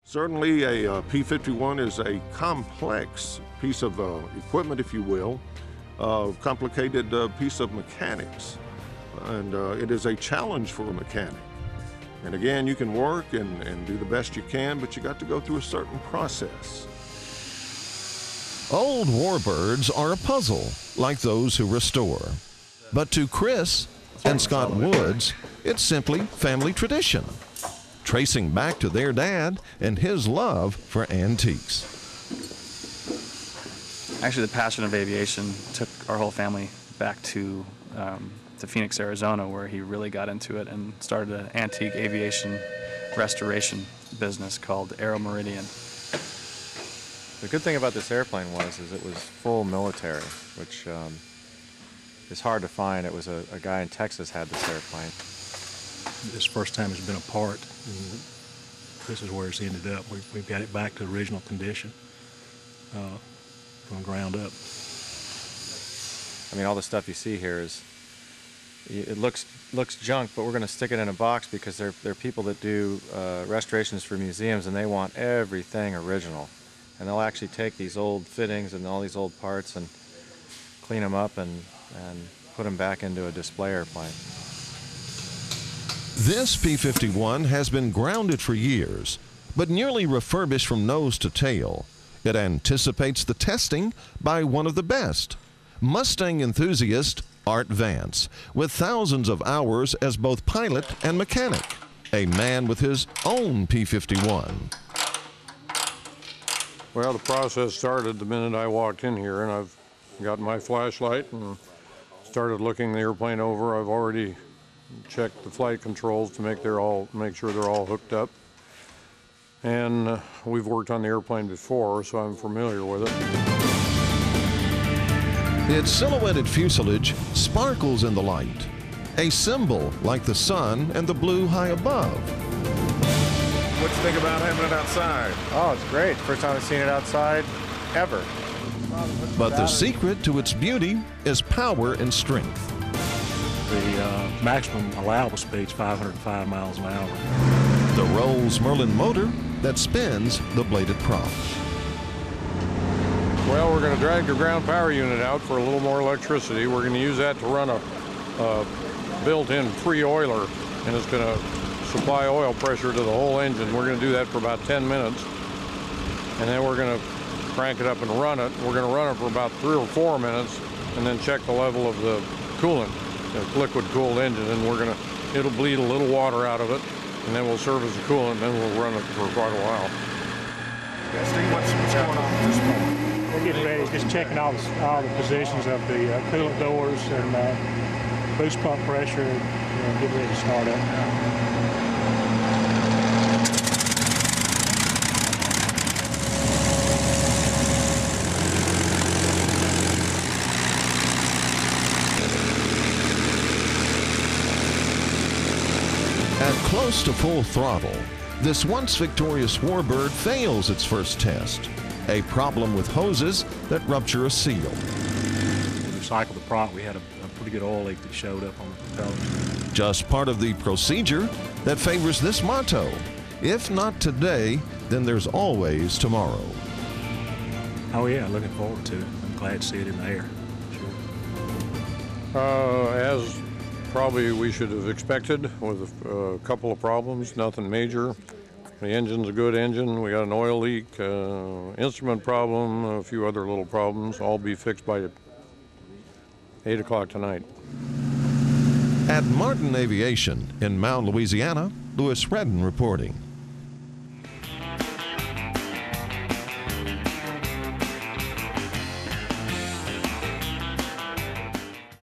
Certainly a P-51 is a complex piece of equipment, if you will, complicated piece of mechanics, and it is a challenge for a mechanic. And again, you can work and do the best you can, but you got to go through a certain process. Old warbirds are a puzzle, like those who restore. But to Chris and Scott Woods, it's simply family tradition, tracing back to their dad and his love for antiques. Actually, the passion of aviation took our whole family back to Phoenix, Arizona, where he really got into it and started an antique aviation restoration business called Aero Meridian. The good thing about this airplane is it was full military, which is hard to find. It was a guy in Texas had this airplane. This first time it's been apart, and this is where it's ended up. We've got it back to original condition from ground up. I mean, all the stuff you see here it looks junk, but we're going to stick it in a box because there are people that do restorations for museums, and they want everything original. And they'll actually take these old fittings and all these old parts and clean them up and put them back into a display airplane. This P-51 has been grounded for years, but nearly refurbished from nose to tail. It anticipates the testing by one of the best, Mustang enthusiast Art Vance, with thousands of hours as both pilot and mechanic, a man with his own P-51. Well, the process started the minute I walked in here, and I've got my flashlight and started looking the airplane over. I've already checked the flight controls to make sure they're all hooked up. And we've worked on the airplane before, so I'm familiar with it. Its silhouetted fuselage sparkles in the light, a symbol like the sun and the blue high above. What you think about having it outside? Oh, it's great. First time I've seen it outside ever. But the secret to its beauty is power and strength. The maximum allowable speed is 505 miles an hour. The Rolls Merlin motor that spins the bladed prop. Well, we're going to drag the ground power unit out for a little more electricity. We're going to use that to run a built-in free oiler, and it's going to supply oil pressure to the whole engine. We're going to do that for about 10 minutes, and then we're going to crank it up and run it. We're going to run it for about 3 or 4 minutes, and then check the level of the coolant, the liquid-cooled engine, and it'll bleed a little water out of it, and then we'll serve as a coolant, and then we'll run it for quite a while. Steve, what's going on at this point? We're getting ready, just checking all the positions of the coolant doors and boost pump pressure, and getting ready to start up. At close to full throttle, this once victorious warbird fails its first test, a problem with hoses that rupture a seal. When we cycled the prop, we had a pretty good oil leak that showed up on the propellers. Just part of the procedure that favors this motto: if not today, then there's always tomorrow. Oh yeah, looking forward to it. I'm glad to see it in the air. Sure. As probably we should have expected, with a couple of problems, nothing major. The engine's a good engine. We got an oil leak, instrument problem, a few other little problems. All be fixed by 8 o'clock tonight. At Martin Aviation in Mound, Louisiana, Louis Redden reporting.